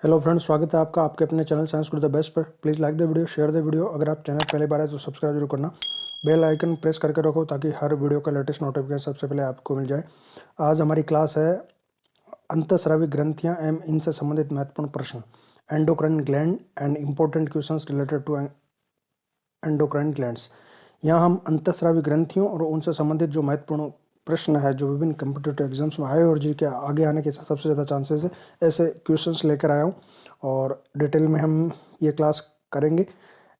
Hello friends, स्वागत है आपका आपके अपने channel science Guru the best पर। Please like the video, share the video. अगर आप चैनल पहले बार है तो सब्सक्राइब जरूर करना, बेल आइकन प्रेस करके रखो ताकि हर वीडियो का लेटेस्ट नोटिफिकेशन सबसे पहले आपको मिल जाए। आज हमारी क्लास है अंतःस्रावी ग्रंथियां एवं इनसे संबंधित महत्वपूर्ण प्रश्न, endocrine gland and important questions related to endocrine glands. यहाँ हम अंतःस्रावी ग्रंथियों और उनसे संबंधित जो महत्वपूर्ण प्रश्न है जो विभिन्न कम्पिटिटिव एग्जाम्स में आए और जी के आगे आने के सबसे ज़्यादा चांसेस है, ऐसे क्वेश्चंस लेकर आया हूँ और डिटेल में हम ये क्लास करेंगे।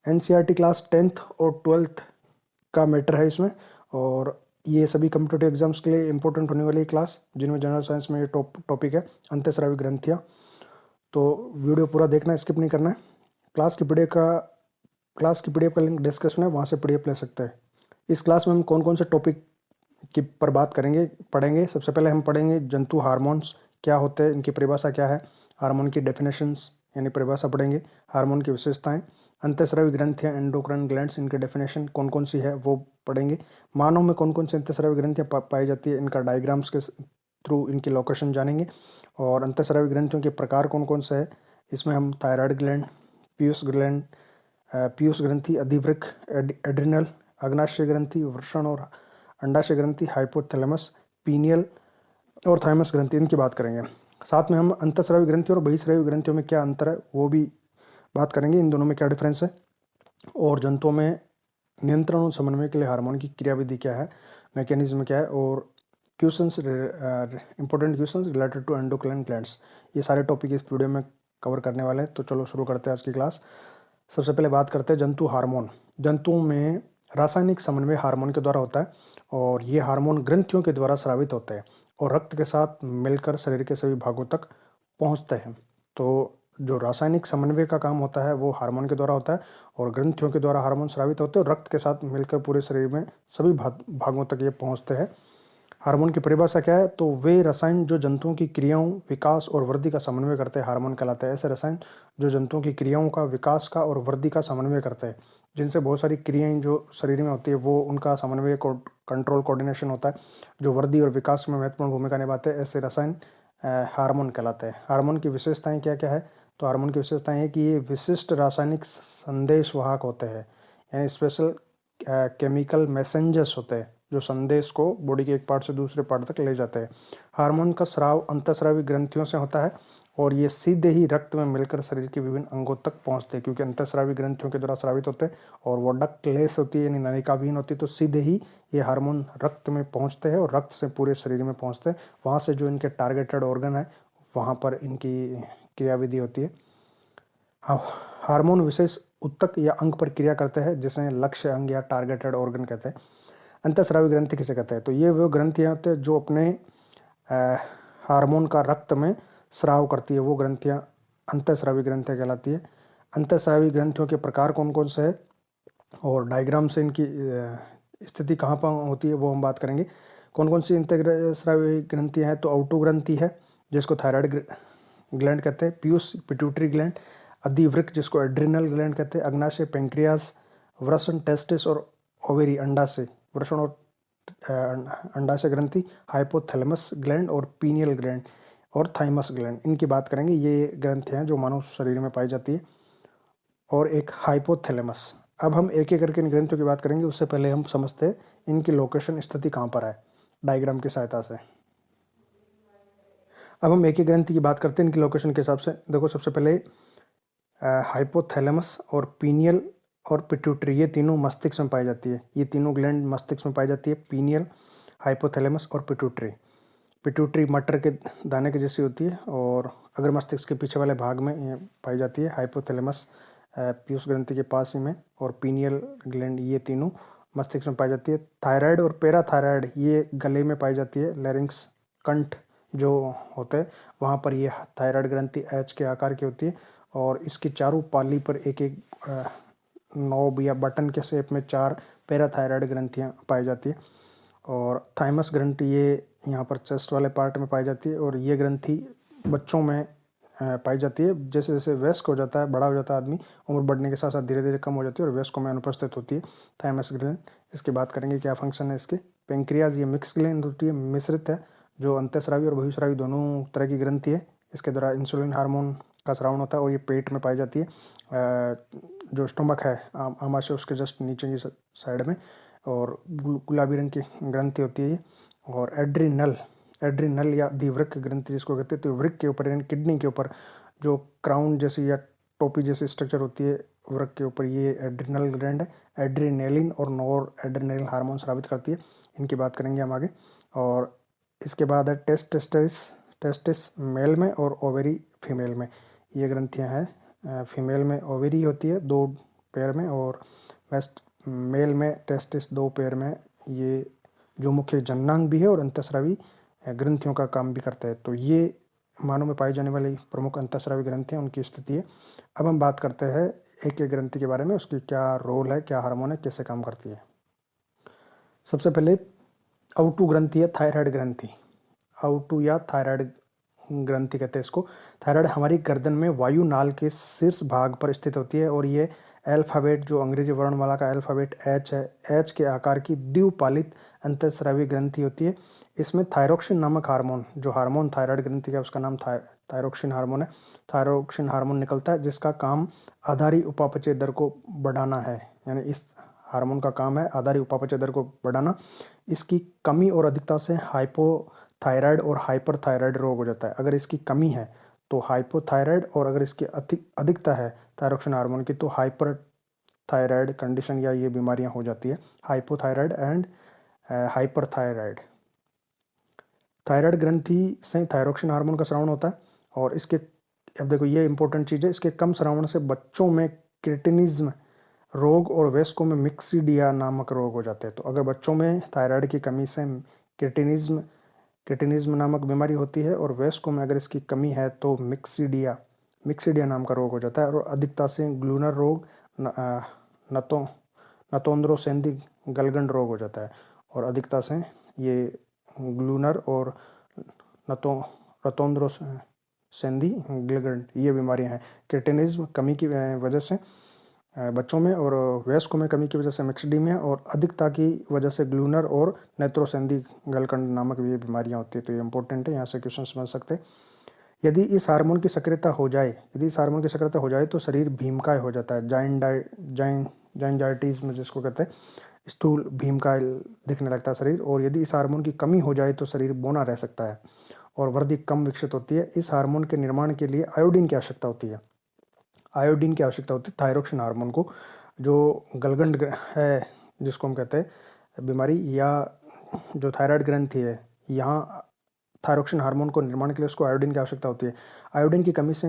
एनसीईआरटी क्लास 10th और 12th का मैटर है इसमें, और ये सभी कम्पिटिटिव एग्जाम्स के लिए इंपॉर्टेंट होने वाली क्लास, जिनमें जनरल साइंस में ये टॉपिक है अंतःस्रावी ग्रंथियाँ। तो वीडियो पूरा देखना, स्किप नहीं करना है। क्लास की पीडीएफ का लिंक डिस्क्रिप्शन है, वहाँ से पीडीएफ ले सकते हैं। इस क्लास में हम कौन कौन से टॉपिक की पर बात पढ़ेंगे। सबसे पहले हम पढ़ेंगे जंतु हार्मोन्स क्या होते हैं, इनकी परिभाषा क्या है, हार्मोन की डेफिनेशंस यानी परिभाषा पढ़ेंगे, हार्मोन की विशेषताएं, अंतःस्रावी ग्रंथियां एंडोक्राइन ग्लैंड्स इनके डेफिनेशन कौन कौन सी है वो पढ़ेंगे। मानव में कौन कौन सी अंतःस्रावी ग्रंथियां पाई जाती है, इनका डायग्राम्स के थ्रू इनकी लोकेशन जानेंगे। और अंतःस्रावी ग्रंथियों के प्रकार कौन कौन से है, इसमें हम थायराइड ग्लैंड, पीयूष ग्रंथि, अधिवृक्क, एड्रिनल, अग्नाशय ग्रंथि, वृषण और अंडाशय ग्रंथि, हाइपोथैलेमस, पीनियल और थाइमस ग्रंथि, इनकी बात करेंगे। साथ में हम अंतःस्रावी ग्रंथि और बहिःस्रावी ग्रंथियों में क्या अंतर है वो भी बात करेंगे, इन दोनों में क्या डिफरेंस है, और जंतुओं में नियंत्रण और समन्वय के लिए हार्मोन की क्रियाविधि क्या है, मैकेनिज्म क्या है, और questions, important questions related to endocrine glands, ये सारे टॉपिक इस वीडियो में कवर करने वाले हैं। तो चलो शुरू करते हैं आज की क्लास। सबसे पहले बात करते हैं जंतु हार्मोन। जंतुओं में रासायनिक समन्वय हार्मोन के द्वारा होता है और ये हार्मोन ग्रंथियों के द्वारा स्रावित होते हैं और रक्त के साथ मिलकर शरीर के सभी भागों तक पहुंचते हैं। तो जो रासायनिक समन्वय का काम होता है वो हार्मोन के द्वारा होता है और ग्रंथियों के द्वारा हार्मोन स्रावित होते हैं और रक्त के साथ मिलकर पूरे शरीर में सभी भागों तक ये पहुंचते हैं। हार्मोन की परिभाषा क्या है, तो वे रसायन जो जंतुओं की क्रियाओं, विकास और वृद्धि का समन्वय करते हैं हार्मोन कहलाते हैं। ऐसे रसायन जो जंतुओं की क्रियाओं का, विकास का और वृद्धि का समन्वय करते हैं, जिनसे बहुत सारी क्रियाएं जो शरीर में होती है वो उनका समन्वय, कंट्रोल, कोऑर्डिनेशन होता है, जो वृद्धि और विकास में महत्वपूर्ण भूमिका निभाते हैं, ऐसे रसायन हार्मोन कहलाते हैं। हार्मोन की विशेषताएं क्या क्या है, तो हार्मोन की विशेषताएं है कि ये विशिष्ट रासायनिक संदेशवाहक होते हैं, यानी स्पेशल केमिकल मैसेंजर्स होते हैं जो संदेश को बॉडी के एक पार्ट से दूसरे पार्ट तक ले जाते हैं। हार्मोन का स्राव अंतःस्रावी ग्रंथियों से होता है और ये सीधे ही रक्त में मिलकर शरीर के विभिन्न अंगों तक पहुंचते हैं, क्योंकि अंतःस्रावी ग्रंथियों के द्वारा स्रावित होते हैं और वो डक्टलेस होती है यानी नलिकाविहीन होती है, तो सीधे ही ये हार्मोन रक्त में पहुंचते हैं और रक्त से पूरे शरीर में पहुंचते हैं। वहाँ से जो इनके टारगेटेड ऑर्गन है वहाँ पर इनकी क्रियाविधि होती है। हार्मोन विशेष ऊतक या अंग पर क्रिया करते हैं जिसे लक्ष्य अंग या टारगेटेड ऑर्गन कहते हैं। अंतःस्रावी ग्रंथि किसे कहते हैं, तो ये वो ग्रंथियां होते हैं जो अपने हार्मोन का रक्त में स्राव करती है, वो ग्रंथियां अंतःस्रावी ग्रंथियां कहलाती है। अंतःस्रावी ग्रंथियों के प्रकार कौन कौन से हैं और डायग्राम से इनकी स्थिति कहाँ पर होती है वो हम बात करेंगे। कौन कौन सी अंतःस्रावी ग्रंथियां हैं, तो औटो ग्रंथि है जिसको थायराइड ग्लैंड कहते हैं, पीयूष पिट्यूटरी ग्लैंड, अधिवृक्क जिसको एड्रिनल ग्लैंड कहते हैं, अग्नाशय पेंक्रियास, वृषण टेस्टिस और ओवेरी अंडाशय, वृषण और अंडाशय ग्रंथि, हाइपोथैलेमस ग्लैंड और पीनियल ग्लैंड और थाइमस ग्लैंड, इनकी बात करेंगे। ये ग्रंथियां हैं जो मानव शरीर में पाई जाती है। और एक हाइपोथैलेमस। अब हम एक एक करके इन ग्रंथियों की बात करेंगे, उससे पहले हम समझते हैं इनकी लोकेशन, स्थिति कहाँ पर है, डायग्राम की सहायता से। अब हम एक एक ग्रंथि की बात करते हैं इनकी लोकेशन के हिसाब से। देखो, सबसे पहले हाइपोथैलेमस और पीनियल और पिट्यूटरी, ये तीनों मस्तिष्क में पाई जाती है। ये तीनों ग्लैंड मस्तिष्क में पाई जाती है, पीनियल, हाइपोथैलेमस और पिट्यूटरी। पिट्यूटरी मटर के दाने की जैसी होती है और अगर मस्तिष्क के पीछे वाले भाग में पाई जाती है। हाइपोथैलेमस पीयूष ग्रंथि के पास ही में, और पीनियल ग्लैंड, ये तीनों मस्तिष्क में पाई जाती है। थायराइड और पैराथायराइड ये गले में पाई जाती है, लैरिंक्स, कंठ जो होते हैं वहाँ पर ये थायराइड ग्रंथि एच के आकार की होती है और इसकी चारों पाली पर एक एक नॉब या बटन के शेप में 4 पैराथायराइड ग्रंथियाँ पाई जाती है। और थाइमस ग्रंथि ये यहाँ पर चेस्ट वाले पार्ट में पाई जाती है और ये ग्रंथि बच्चों में पाई जाती है। जैसे जैसे वयस्क हो जाता है, बड़ा हो जाता है आदमी, उम्र बढ़ने के साथ साथ धीरे धीरे कम हो जाती है और वयस्कों में अनुपस्थित होती है थाइमस ग्लैंड। इसकी बात करेंगे क्या फंक्शन है इसके। पेंक्रियाज ये मिक्स ग्लैंड होती है, मिश्रित है, जो अंतःस्रावी और बहिःस्रावी दोनों तरह की ग्रंथि है। इसके द्वारा इंसुलिन हार्मोन का स्रावन होता है और ये पेट में पाई जाती है, जो स्टोमक है आमाशय उसके जस्ट नीचे की साइड में, और गुलाबी रंग की ग्रंथि होती है ये। और एड्रिनल या दिवृक ग्रंथि जिसको कहते हैं, तो वृक्क के ऊपर यानी किडनी के ऊपर जो क्राउन जैसी या टोपी जैसी स्ट्रक्चर होती है वृक्क के ऊपर, ये एड्रिनल ग्लैंड है। एड्रीनेलिन और नॉर एड्रेनलिन हार्मोन स्रावित करती है, इनकी बात करेंगे हम आगे। और इसके बाद है टेस्टिस मेल में और ओवेरी फीमेल में। ये ग्रंथियां हैं, फीमेल में ओवेरी होती है 2 पेयर में, और मेल में टेस्टिस 2 पेयर में। ये जो मुख्य जननांग भी है और अंतःस्रावी ग्रंथियों का काम भी करता है। तो ये मानव में पाई जाने वाली प्रमुख अंतःस्रावी ग्रंथियां, उनकी स्थिति है। अब हम बात करते हैं एक एक ग्रंथि के बारे में, उसकी क्या रोल है, क्या हार्मोन है, कैसे काम करती है। सबसे पहले आउटू ग्रंथि है थायराइड ग्रंथि। आउटू या थायराइड ग्रंथि कहते हैं इसको। थायराइड हमारी गर्दन में वायु नाल के शीर्ष भाग पर स्थित होती है, और ये अल्फाबेट जो अंग्रेजी वर्णमाला का अल्फाबेट एच है, एच के आकार की द्विपालित अंतःस्रावी ग्रंथि होती है। इसमें थायरोक्सिन नामक हार्मोन, जो हार्मोन थायराइड ग्रंथि का उसका नाम थायरोक्सिन हार्मोन है, थायरोक्सिन हार्मोन निकलता है, जिसका काम आधारी उपापचय दर को बढ़ाना है। यानी इस हार्मोन का काम है आधारी उपापचय दर को बढ़ाना। इसकी कमी और अधिकता से हाइपोथायराइड और हाइपरथायराइड रोग हो जाता है। अगर इसकी कमी है तो हाइपोथायराइड, और अगर इसकी अधिकता है थायरोक्सिन हार्मोन की तो हाइपर थायराइड कंडीशन या ये बीमारियां हो जाती है, हाइपोथायराइड एंड हाइपरथायराइड। थायराइड ग्रंथि से थायरोक्सिन हार्मोन का स्रावन होता है, और इसके, अब देखो ये इंपॉर्टेंट चीज़ है, इसके कम स्रावन से बच्चों में क्रिटिनिज्म रोग और वयस्कों में मिक्सिडिया नामक रोग हो जाते हैं। तो अगर बच्चों में थायराइड की कमी से क्रिटिनिज्म नामक बीमारी होती है, और वयस्कों में अगर इसकी कमी है तो मिक्सिडिया नाम का रोग हो जाता है। और अधिकता से ग्लूनर रोग, नतोंद्रोसेंदी गलगंड रोग हो जाता है, और अधिकता से ये ग्लूनर और रतोंद्रोसेंदी गलगंड ये बीमारियां हैं। क्रिटिनिज्म कमी की वजह से बच्चों में, और वयस्कों में कमी की वजह से मिक्सडीमिया, और अधिकता की वजह से ग्लूनर और नेत्रोसेंदी गलकंड नामक ये बीमारियां होती है। तो ये इंपॉर्टेंट है, यहाँ से क्वेश्चन बन सकते हैं। यदि इस हार्मोन की सक्रियता हो जाए तो शरीर भीमकाय हो जाता है, जाइंजाइटिज्म जिसको कहते हैं, स्थूल भीमकाय दिखने लगता है शरीर। और यदि इस हार्मोन की कमी हो जाए तो शरीर बौना रह सकता है, और वृद्धि कम विकसित होती है। इस हार्मोन के निर्माण के लिए आयोडीन की आवश्यकता होती है। थायरोक्सिन हार्मोन को, जो गलगंड है जिसको हम कहते हैं बीमारी, या जो थायराइड ग्रंथि है, यहाँ थायरोक्सिन हार्मोन को निर्माण के लिए उसको आयोडीन की आवश्यकता होती है। आयोडीन की कमी से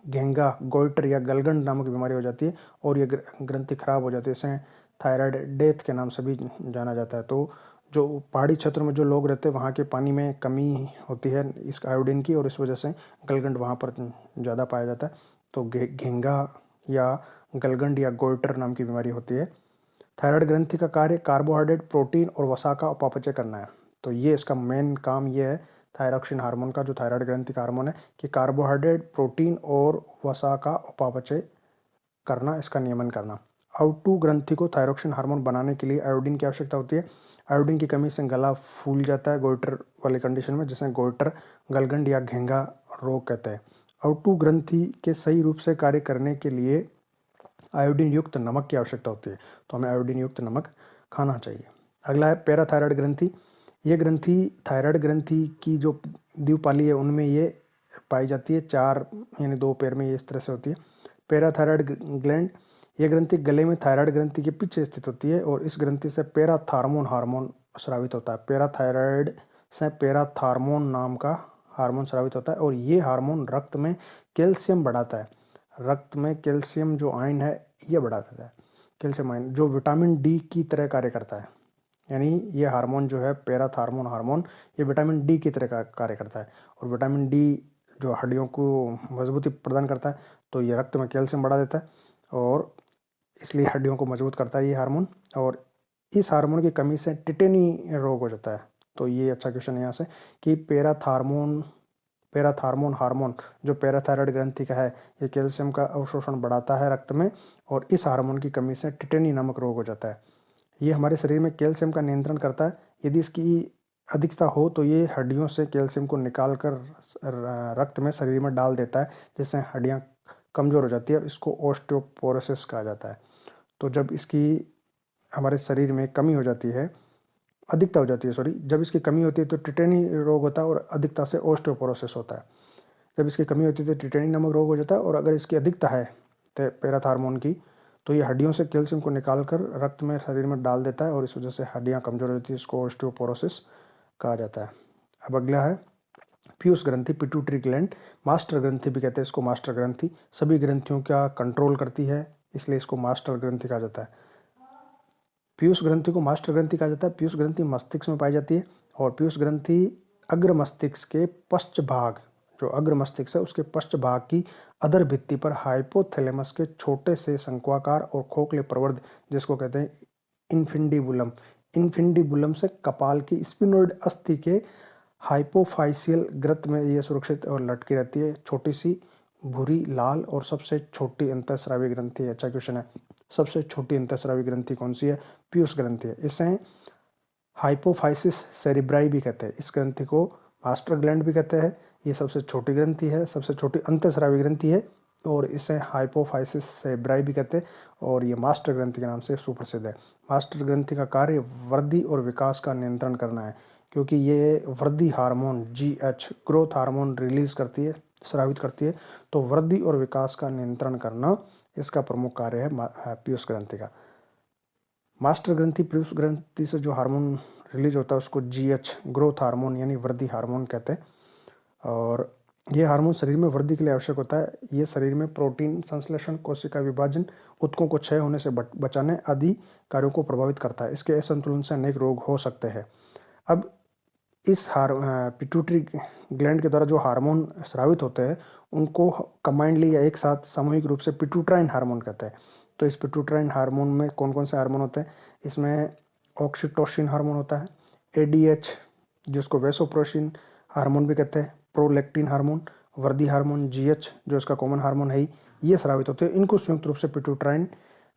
घेंगा, गोइटर या गलगंड नामक बीमारी हो जाती है, और ये ग्रंथि खराब हो जाती है। इसे थायराइड डेथ के नाम से भी जाना जाता है। तो जो पहाड़ी क्षेत्रों में जो लोग रहते हैं वहाँ के पानी में कमी होती है इस आयोडीन की, और इस वजह से गलगंड वहाँ पर ज़्यादा पाया जाता है। तो घेंगा या गलगंड या गोइटर नाम की बीमारी होती है। थायराइड ग्रंथि का कार्य कार्बोहाइड्रेट, प्रोटीन और वसा का उपापचय करना है। तो ये इसका मेन काम ये है थायरोक्सिन हार्मोन का, जो थायराइड ग्रंथि का हार्मोन है, कि कार्बोहाइड्रेट, प्रोटीन और वसा का उपापचय करना, इसका नियमन करना। आउटू ग्रंथि को थायरोक्सिन हार्मोन बनाने के लिए आयोडीन की आवश्यकता होती है। आयोडीन की कमी से गला फूल जाता है गोइटर वाली कंडीशन में, जिसे गोइटर, गलगंड या घेंगा रोग कहते हैं। आउटू ग्रंथि के सही रूप से कार्य करने के लिए आयोडीन युक्त नमक की आवश्यकता होती है। तो हमें आयोडीन युक्त नमक खाना चाहिए। अगला है पैराथायराइड ग्रंथि। ये ग्रंथि थायराइड ग्रंथि की जो द्विपाली है उनमें ये पाई जाती है, 4 यानी 2 पैर में ये इस तरह से होती है। पैराथायराइड ग्लैंड, ये ग्रंथि गले में थायराइड ग्रंथि के पीछे स्थित होती है, और इस ग्रंथि से पैराथार्मोन हार्मोन स्रावित होता है। पैराथायराइड से पैराथार्मोन नाम का हार्मोन स्रावित होता है, और ये हार्मोन रक्त में कैल्शियम बढ़ाता है। रक्त में कैल्शियम जो आयन है ये बढ़ा देता है, कैल्शियम आयन जो विटामिन डी की तरह कार्य करता है। यानी ये हार्मोन जो है पैराथार्मोन हार्मोन, ये विटामिन डी की तरह का कार्य करता है। और विटामिन डी जो हड्डियों को मजबूती प्रदान करता है, तो ये रक्त में कैल्शियम बढ़ा देता है, और इसलिए हड्डियों को मजबूत करता है ये हार्मोन। और इस हार्मोन की कमी से टिटेनी रोग हो जाता है। तो ये अच्छा क्वेश्चन है यहाँ से, कि पैराथार्मोन हार्मोन जो पैराथायराइड ग्रंथि का है, ये कैल्शियम का अवशोषण बढ़ाता है रक्त में, और इस हार्मोन की कमी से टिटेनी नामक रोग हो जाता है। ये हमारे शरीर में कैल्शियम का नियंत्रण करता है। यदि इसकी अधिकता हो तो ये हड्डियों से कैल्शियम को निकाल कर रक्त में शरीर में डाल देता है, जिससे हड्डियाँ कमज़ोर हो जाती है और इसको ऑस्टियोपोरोसिस कहा जाता है। तो जब इसकी हमारे शरीर में कमी हो जाती है, अधिकता हो जाती है सॉरी, जब इसकी कमी होती है तो टिटेनी रोग होता है और अधिकता से ऑस्टियोपोरोसिस होता है। जब इसकी कमी होती है तो टिटेनी नामक रोग हो जाता है और अगर इसकी अधिकता है तो पैराथार्मोन की, तो ये हड्डियों से कैल्शियम को निकाल कर रक्त में शरीर में डाल देता है और इस वजह से हड्डियाँ कमज़ोर हो जाती है, इसको ऑस्टियोपोरोसिस कहा जाता है। अब अगला है पीयूष ग्रंथि, पिट्यूटरी ग्लैंड। मास्टर ग्रंथि भी कहते हैं इसको, मास्टर ग्रंथि सभी ग्रंथियों का कंट्रोल करती है, इसलिए इसको मास्टर ग्रंथि कहा जाता है। पीयूष ग्रंथि को मास्टर ग्रंथि कहा जाता है। पीयूष ग्रंथि मस्तिष्क में पाई जाती है और पीयूष ग्रंथि अग्र मस्तिष्क के पश्च भाग, जो अग्र मस्तिष्क है उसके पश्च भाग की अधर भित्ति पर हाइपोथैलेमस के छोटे से शंक्वाकार और खोखले प्रवर्ध, जिसको कहते हैं इन्फिंडिबुलम, इन्फिंडिबुलम से कपाल की स्पिनोइड अस्थि के हाइपोफाइसियल ग्रंथ में ये सुरक्षित और लटकी रहती है। छोटी सी भूरी लाल और सबसे छोटी अंतःस्रावी ग्रंथि है। अच्छा क्वेश्चन है, सबसे छोटी अंतःस्रावी ग्रंथि कौन सी है? पीयूष ग्रंथि है। इसे हाइपोफाइसिस सेरिब्राई भी कहते हैं। इस ग्रंथि को मास्टर ग्लैंड भी कहते हैं। ये सबसे छोटी ग्रंथि है, सबसे छोटी अंतःस्रावी ग्रंथि है और इसे हाइपोफाइसिस सेरिब्राई भी कहते हैं और ये मास्टर ग्रंथि के नाम से सुप्रसिद्ध है। मास्टर ग्रंथि का कार्य वृद्धि और विकास का नियंत्रण करना है, क्योंकि ये वृद्धि hormone GH, growth hormone release करती है, स्रावित करती है, तो वृद्धि और विकास का नियंत्रण करना इसका प्रमुख कार्य है पीयूष ग्रंथि का। मास्टर ग्रंथि पीयूष ग्रंथि से जो हार्मोन रिलीज होता है उसको GH, ग्रोथ हार्मोन यानी वृद्धि हार्मोन कहते हैं और ये हार्मोन शरीर में वृद्धि के लिए आवश्यक होता है। ये शरीर में प्रोटीन संश्लेषण, कोशिका विभाजन, ऊतकों को क्षय होने से बचाने आदि कार्यों को प्रभावित करता है। इसके असंतुलन से अनेक रोग हो सकते हैं। अब इस पिट्यूटरी ग्लैंड के द्वारा जो हार्मोन स्रावित होते हैं उनको कंबाइंडली या एक साथ सामूहिक रूप से पिट्यूट्राइन हार्मोन कहते हैं। तो इस पिट्यूट्राइन हार्मोन में कौन कौन से हार्मोन होते हैं? इसमें ऑक्सीटोसिन हार्मोन होता है, ADH जिसको वैसोप्रेसिन हार्मोन भी कहते हैं, प्रोलैक्टिन हार्मोन, वृद्धि हार्मोन GH जो इसका कॉमन हार्मोन है, ये स्रावित होते हैं। इनको संयुक्त रूप से पिट्यूट्राइन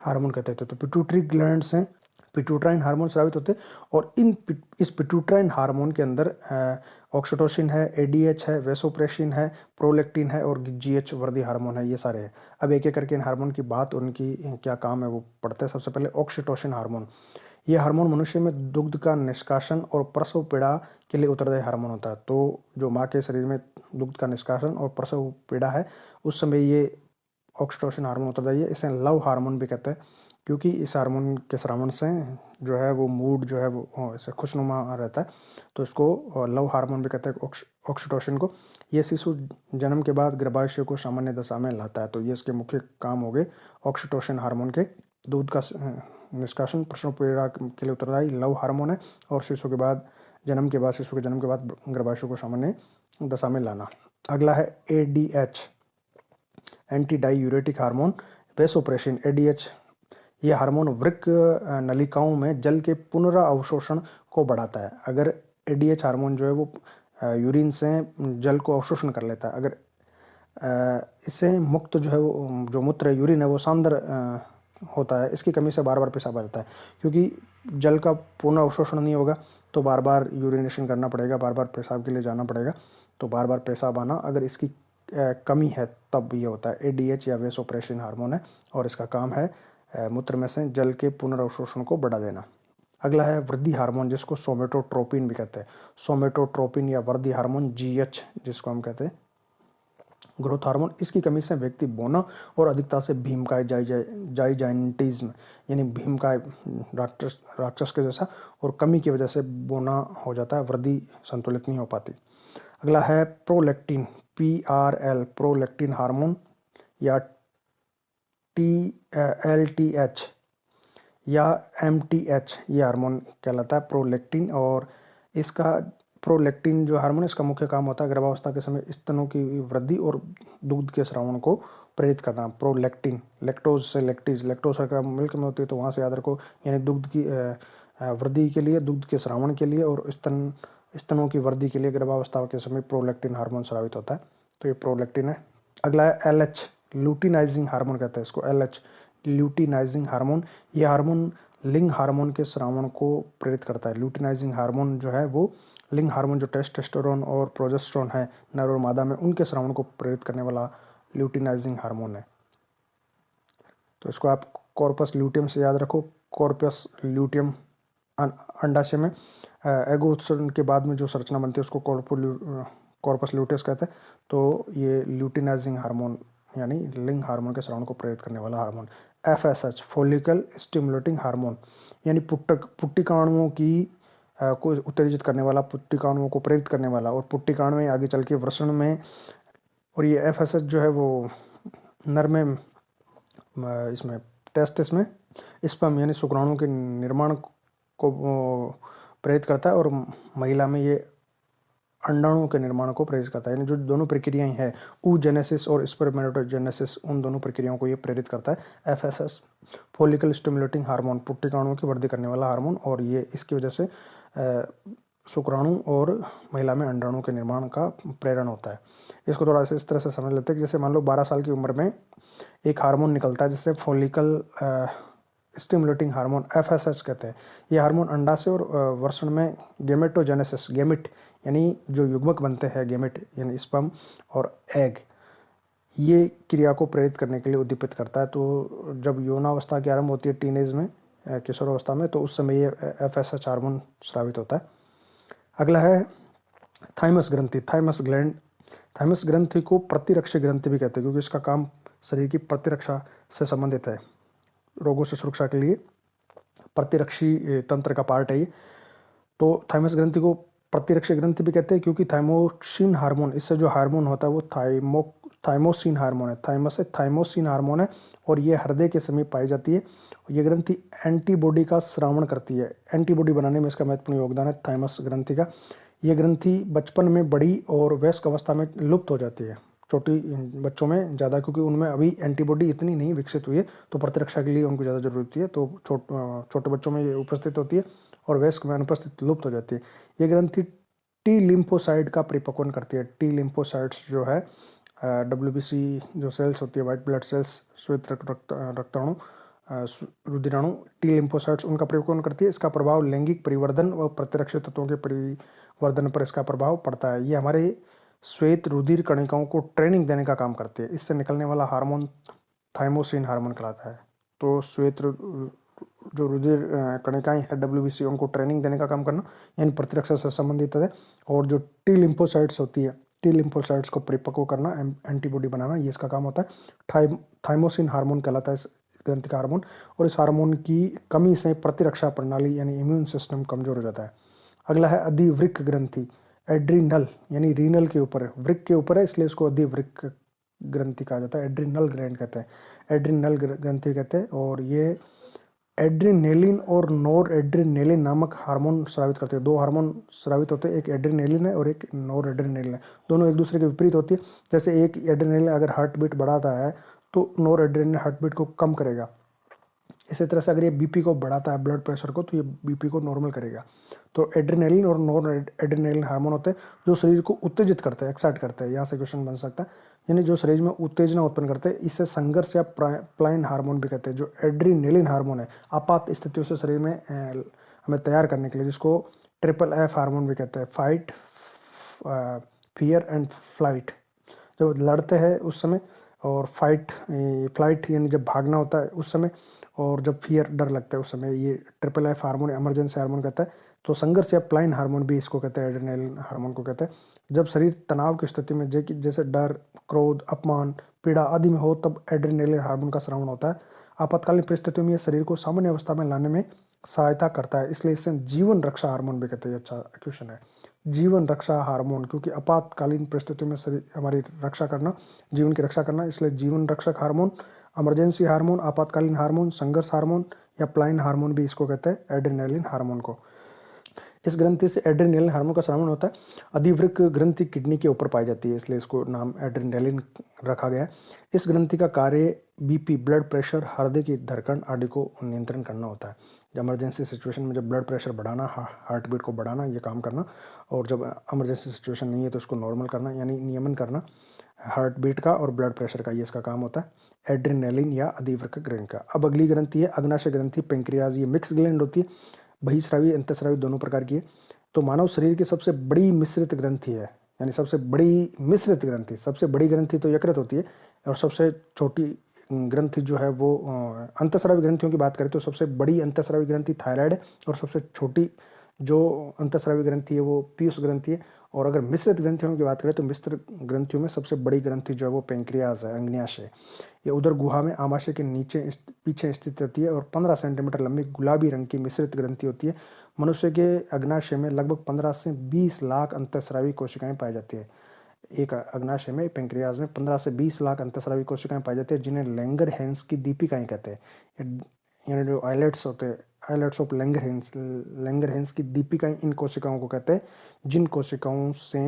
हार्मोन कहते हैं। तो पिट्यूटरी ग्लैंड से पिट्यूट्राइन हार्मोन स्रावित होते हैं और इस पिट्यूट्राइन हार्मोन के अंदर ऑक्सीटोसिन है, ADH है, वैसोप्रेसिन है, प्रोलैक्टिन है और GH वृद्धि हार्मोन है, ये सारे हैं। अब एक एक करके इन हार्मोन की बात, उनकी क्या काम है वो पढ़ते हैं। सबसे पहले ऑक्सीटोसिन हार्मोन। ये हार्मोन मनुष्य में दुग्ध का निष्कासन और प्रसव पीड़ा के लिए उत्तरदायी हार्मोन होता है। तो जो माँ के शरीर में दुग्ध का निष्कासन और प्रसव पीड़ा है उस समय ये ऑक्सीटोसिन हार्मोन उत्तरदायी है। इसे लव हार्मोन भी कहते हैं, क्योंकि इस हार्मोन के स्रावन से जो है वो मूड जो है वो ऐसे खुशनुमा रहता है, तो इसको लव हार्मोन भी कहते हैं ऑक्सीटोसिन को। ये शिशु जन्म के बाद गर्भाशय को सामान्य दशा में लाता है। तो ये इसके मुख्य काम हो गए ऑक्सीटोसिन हार्मोन के। दूध का निष्कासन, प्रसव पीड़ा के लिए उत्तरदायी लव हार्मोन है और शिशु के जन्म के बाद गर्भाशय को सामान्य दशा में लाना। अगला है ADH, anti diuretic hormone. Vasopressin, ADH ये हार्मोन वृक्क नलिकाओं में जल के पुनरावशोषण को बढ़ाता है। अगर ADH हार्मोन जो है वो यूरिन से जल को अवशोषण कर लेता है। अगर इससे मुक्त जो है वो जो मूत्र यूरिन है वो सांद्र होता है, इसकी कमी से बार बार पेशाब आ जाता है। क्योंकि जल का पूर्ण अवशोषण नहीं होगा तो बार बार यूरिनेशन करना पड़ेगा, बार बार पेशाब के लिए जाना पड़ेगा, तो बार बार पेशाब आना, अगर इसकी कमी है तब ये होता है। ADH या वैसोप्रेसिन हार्मोन है और इसका काम है मूत्र में से जल के पुनर्अवशोषण को बढ़ा देना। अगला है वृद्धि हार्मोन, जिसको सोमेटोट्रोपिन भी कहते हैं। सोमेटोट्रोपिन या वृद्धि हार्मोन GH जिसको हम कहते हैं ग्रोथ हार्मोन। इसकी कमी से व्यक्ति बोना और अधिकता से भीमकाय जाइजाइंटिज्म यानी भीमकाय राक्षस के जैसा और कमी की वजह से बोना हो जाता है, वृद्धि संतुलित नहीं हो पाती। अगला है प्रोलैक्टिन, PRL प्रोलैक्टिन हार्मोन या LTH या MTH ये हार्मोन कहलाता है प्रोलैक्टिन। और इसका प्रोलैक्टिन जो हार्मोन इसका मुख्य काम होता है गर्भावस्था के समय स्तनों की वृद्धि और दुग्ध के स्रावन को प्रेरित करना। प्रोलैक्टिन लैक्टोज से लैक्टीज, लैक्टोज अगर मिल्क में होती है तो वहाँ से याद रखो, यानी दुग्ध की वृद्धि के लिए, दुग्ध के स्रावन के लिए और स्तनों की वृद्धि के लिए गर्भावस्था के समय प्रोलैक्टिन हार्मोन स्रावित होता है। तो ये प्रोलैक्टिन है। अगला है LH, ल्यूटिनाइजिंग हार्मोन कहते हैं इसको। LH ल्यूटिनाइजिंग हार्मोन, ये हार्मोन लिंग हार्मोन के स्रावण को प्रेरित करता है। ल्यूटिनाइजिंग हार्मोन जो है वो लिंग हार्मोन जो टेस्टोस्टेरोन और प्रोजेस्टेरोन है नर और मादा में, उनके स्रावण को प्रेरित करने वाला ल्यूटिनाइजिंग हार्मोन है। तो इसको आप कॉर्पस ल्यूटियम से याद रखो। कॉर्पस ल्यूटियम अंडाशय में एगो उत्सर्जन के बाद में जो संरचना बनती है उसको कॉर्पस ल्यूटियस कहते हैं। तो ये ल्यूटिनाइजिंग हार्मोन यानी लिंग हार्मोन के स्रावण को प्रेरित करने वाला hormone. FSH follicle stimulating hormone यानी पुट्टिकाणुओं की को उत्तेजित करने वाला, पुट्टिकाणुओं को प्रेरित करने वाला और पुट्टिकाणु आगे चल के वृषण में, और ये FSH जो है वो नर में इसमें टेस्टिस में स्पर्म यानी शुक्राणु के निर्माण को प्रेरित करता है और महिला में ये अंडाणुओं के निर्माण को प्रेरित करता है। यानी जो दोनों प्रक्रियाएं हैं oogenesis और स्पर्मेटोजेनेसिस, उन दोनों प्रक्रियाओं को ये प्रेरित करता है। FSH फॉलिकल स्टिमुलेटिंग हार्मोन पुट्टिकाणुओं की वृद्धि करने वाला हार्मोन, और ये इसकी वजह से शुक्राणु और महिला में अंडाणु के निर्माण का प्रेरण होता है। इसको थोड़ा सा इस तरह से समझ लेते हैं, जैसे मान लो 12 साल की उम्र में एक हार्मोन निकलता है जिसे फॉलिकल स्टिमुलेटिंग हार्मोन FSH कहते हैं। ये हार्मोन अंडाशय और वृषण में गेमेटोजेनेसिस, गेमिट यानी जो युग्मक बनते हैं, गेमिट यानी स्पर्म और एग, ये क्रिया को प्रेरित करने के लिए उद्दीपित करता है। तो जब यौनावस्था की आरंभ होती है टीनेज में, किशोरावस्था में, तो उस समय ये FSH हार्मोन स्रावित होता है। अगला है थाइमस ग्रंथि, थाइमस ग्लैंड। थाइमस ग्रंथि को प्रतिरक्षी ग्रंथि भी कहते हैं क्योंकि इसका काम शरीर की प्रतिरक्षा से संबंधित है। रोगों से सुरक्षा के लिए प्रतिरक्षी तंत्र का पार्ट है ये। तो थाइमस ग्रंथि को प्रतिरक्षी ग्रंथि भी कहते हैं क्योंकि थाइमोसिन हार्मोन, इससे जो हार्मोन होता है वो थाइमोसिन हार्मोन है। थाइमस है, थाइमोसिन हार्मोन है और ये हृदय के समीप पाई जाती है। ये ग्रंथि एंटीबॉडी का स्रावण करती है। एंटीबॉडी बनाने में इसका महत्वपूर्ण योगदान है थाइमस ग्रंथि का। ये ग्रंथि बचपन में बड़ी और वयस्क अवस्था में लुप्त हो जाती है, छोटी बच्चों में ज़्यादा, क्योंकि उनमें अभी एंटीबॉडी इतनी नहीं विकसित हुई है, तो प्रतिरक्षा के लिए उनको ज़्यादा जरूरत होती है। तो छोटे बच्चों में ये उपस्थित होती है और वयस्क में अनुपस्थित, लुप्त हो जाती है। ये ग्रंथि टी लिम्फोसाइड का परिपक्वन करती है। टी लिम्फोसाइड्स जो है WBC जो सेल्स होती है, वाइट ब्लड सेल्स, श्वेत रक्ताणु, रुधिराणु, टी लिम्फोसाइट्स, उनका परिपक्वन करती है। इसका प्रभाव लैंगिक परिवर्धन व प्रतिरक्षी तत्वों के परिवर्धन पर इसका प्रभाव पड़ता है। ये हमारे श्वेत रुधिर कणिकाओं को ट्रेनिंग देने का काम करती है। इससे निकलने वाला हार्मोन थाइमोसिन हार्मोन कहलाता है। तो श्वेत जो रुधिर कणिकाएं है WBC, उनको ट्रेनिंग देने का काम करना यानी प्रतिरक्षा से संबंधित है। और जो टी लिम्फोसाइट्स होती है, टी लिम्फोसाइट्स को परिपक्व करना, एंटीबॉडी बनाना, ये इसका काम होता है। थाइमोसिन हार्मोन कहलाता है इस ग्रंथि का हार्मोन। और इस हार्मोन की कमी से प्रतिरक्षा प्रणाली यानी इम्यून सिस्टम कमजोर हो जाता है। अगला है अधिवृक्क ग्रंथि, एड्रिनल यानी रीनल के ऊपर है, वृक्क के ऊपर है, इसलिए इसको अधिवृक्क ग्रंथि कहा जाता है। एड्रिनल ग्लैंड कहते हैं, एड्रिनल ग्रंथि कहते हैं। और ये एड्रिनेलिन और नोर एड्रिनेलिन नामक हार्मोन स्रावित करते हैं। दो हार्मोन स्रावित होते हैं, एक एड्रिनेलिन है और एक नोर एड्रिनेलिन है। दोनों एक दूसरे के विपरीत होती है। जैसे एक एड्रिनेलिन अगर हार्ट बीट बढ़ाता है तो नोर एड्रिनेलिन हार्ट बीट को कम करेगा। इसी तरह से अगर ये BP को बढ़ाता है, ब्लड प्रेशर को, तो ये BP को नॉर्मल करेगा। तो एड्रिनेलिन और नॉर एड्रिनेलिन हार्मोन होते हैं जो शरीर को उत्तेजित करते हैं, एक्साइट करते हैं। यहाँ से क्वेश्चन बन सकता है, यानी जो शरीर में उत्तेजना उत्पन्न करते हैं। इसे संघर्ष या प्लाइन हार्मोन भी कहते हैं। जो एड्रिनेलिन हार्मोन है आपात स्थितियों से शरीर में हमें तैयार करने के लिए, जिसको FFF हार्मोन भी कहते हैं, फाइट, फियर एंड फ्लाइट। जब लड़ते हैं उस समय, और फ्लाइट यानी जब भागना होता है उस समय, और जब फियर, डर लगता है उस समय, ये FFF हार्मोन इमरजेंसी हार्मोन कहता है। तो संघर्ष या प्लाइन हार्मोन भी इसको कहते हैं, एड्रेनलिन हार्मोन को कहते हैं। जब शरीर तनाव की स्थिति में, जैसे डर, क्रोध, अपमान, पीड़ा आदि में हो, तब एड्रेनलिन हार्मोन का स्रावण होता है। आपातकालीन परिस्थितियों में यह शरीर को सामान्य अवस्था में लाने में सहायता करता है, इसलिए इसे जीवन रक्षा हार्मोन भी कहते हैं। अच्छा क्वेश्चन है, जीवन रक्षा हार्मोन, क्योंकि आपातकालीन परिस्थितियों में शरीर हमारी रक्षा करना, जीवन की रक्षा करना, इसलिए जीवन रक्षक हार्मोन, इमरजेंसी हार्मोन, आपातकालीन हार्मोन, संघर्ष हार्मोन या प्लाइन हार्मोन भी इसको कहते हैं, एड्रेनलिन हार्मोन को। इस ग्रंथि से एड्रेनलिन हार्मोन का स्रावण होता है। अधिवृक्क ग्रंथि किडनी के ऊपर पाई जाती है, इसलिए इसको नाम एड्रेनलिन रखा गया है। इस ग्रंथि का कार्य BP, ब्लड प्रेशर, हृदय की धड़कन आदि को नियंत्रण करना होता है। जब इमरजेंसी सिचुएशन में जब ब्लड प्रेशर बढ़ाना, हार्ट बीट को बढ़ाना, ये काम करना, और जब इमरजेंसी सिचुएशन नहीं है तो उसको नॉर्मल करना यानी नियमन करना, हार्ट बीट का और ब्लड प्रेशर का, ये इसका काम होता है। एड्रेनलिन या अधिवृक्क ग्रंथि का। अब अगली ग्रंथि है अग्नाशय ग्रंथि पेंक्रियाज। ये मिक्स ग्लैंड होती है, बहिस्रावी अंतःस्रावी दोनों प्रकार की है। तो मानव शरीर की सबसे बड़ी मिश्रित ग्रंथि है, यानी सबसे बड़ी मिश्रित ग्रंथि। सबसे बड़ी ग्रंथि तो यकृत होती है और सबसे छोटी ग्रंथि जो है वो अंतःस्रावी ग्रंथियों की बात करें तो सबसे बड़ी अंतःस्रावी ग्रंथि थायराइड है और सबसे छोटी जो अंतःस्रावी ग्रंथि है वो पीयूष ग्रंथि है। और अगर मिश्रित ग्रंथियों की बात करें तो मिश्रित ग्रंथियों में सबसे बड़ी ग्रंथि जो है वो पेंक्रियाज है, अग्न्याशय। ये उदर गुहा में आमाशय के नीचे पीछे स्थित होती है और 15 सेंटीमीटर लंबी गुलाबी रंग की मिश्रित ग्रंथि होती है। मनुष्य के अग्न्याशय में लगभग 15 से 20 लाख अंतःस्रावी कोशिकाएं पाई जाती है। एक अग्न्याशय में, पेंक्रियाज में 15 से 20 लाख अंतःस्रावी कोशिकाएं पाई जाती है, जिन्हें लैंगरहैंस की दीपिकाएं कहते हैं। यानी जो आइलेट्स होते हैं, आइलेट्स ऑफ लैंगरहैंस की दीपिकाएं इन कोशिकाओं को कहते हैं, जिन कोशिकाओं से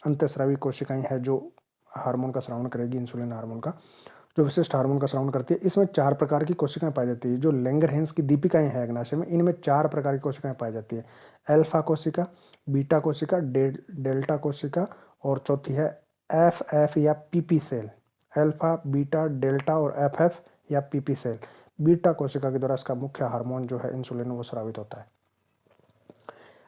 अंतःस्रावी कोशिकाएं है जो हार्मोन का स्रावन करेगी, इंसुलिन हार्मोन का, जो विशिष्ट हार्मोन का स्रावन करती है। इसमें 4 प्रकार की कोशिकाएं पाई जाती है। जो लैंगरहैंस की दीपिकाएं हैं अग्न्याशय में, इनमें 4 प्रकार की कोशिकाएं पाई जाती है। अल्फा कोशिका, बीटा कोशिका, डेल्टा कोशिका और चौथी है एफ या PP cell. Alpha, beta, delta और एफ या पीपी सेल। बीटा कोशिका के द्वारा इसका मुख्य हार्मोन जो है इंसुलिन वो स्रावित होता है।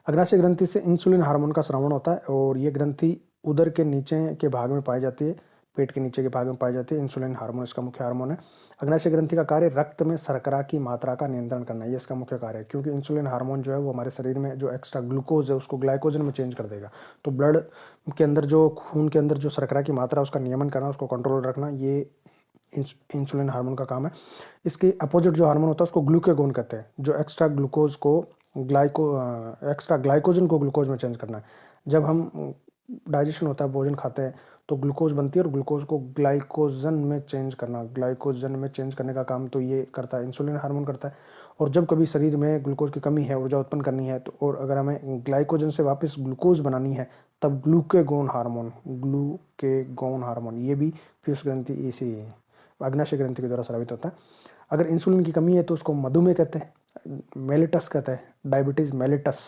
अग्न्याशय ग्रंथि से इंसुलिन हार्मोन का स्रावन होता है और ये ग्रंथि उदर के नीचे के भाग में पाई जाती है, पेट के नीचे के भाग में पाई जाती है। इंसुलिन हार्मोन इसका मुख्य हार्मोन है। अग्न्याशय ग्रंथि का कार्य रक्त में शर्करा की मात्रा का नियंत्रण करना, ये इसका मुख्य कार्य है, क्योंकि इंसुलिन हार्मोन जो है वो हमारे शरीर में जो एक्स्ट्रा ग्लूकोज है उसको ग्लाइकोजन में चेंज कर देगा। तो ब्लड के अंदर जो खून के अंदर जो शर्करा की मात्रा उसका नियमन करना, उसको कंट्रोल रखना, ये इंसुलिन हार्मोन का काम है। इसके अपोजिट जो हार्मोन होता है उसको ग्लूकागोन कहते हैं, जो एक्स्ट्रा ग्लाइकोजन को ग्लूकोज में चेंज करना है। जब हम डाइजेशन होता है, भोजन खाते हैं तो ग्लूकोज बनती है और ग्लूकोज को ग्लाइकोजन में चेंज करना, ग्लाइकोजन में चेंज करने का काम तो ये करता है, इंसुलिन हार्मोन करता है। और जब कभी शरीर में ग्लूकोज की कमी है, ऊर्जा उत्पन्न करनी है, तो और अगर हमें ग्लाइकोजन से वापस ग्लूकोज बनानी है, तब ग्लूकागोन हार्मोन ये भी पीयूष ग्रंथि इसी अग्न्याशय ग्रंथि के द्वारा स्रावित होता है। अगर इंसुलिन की कमी है तो उसको मधुमेह कहते हैं, मेलिटस कहते हैं, डायबिटीज मेलिटस,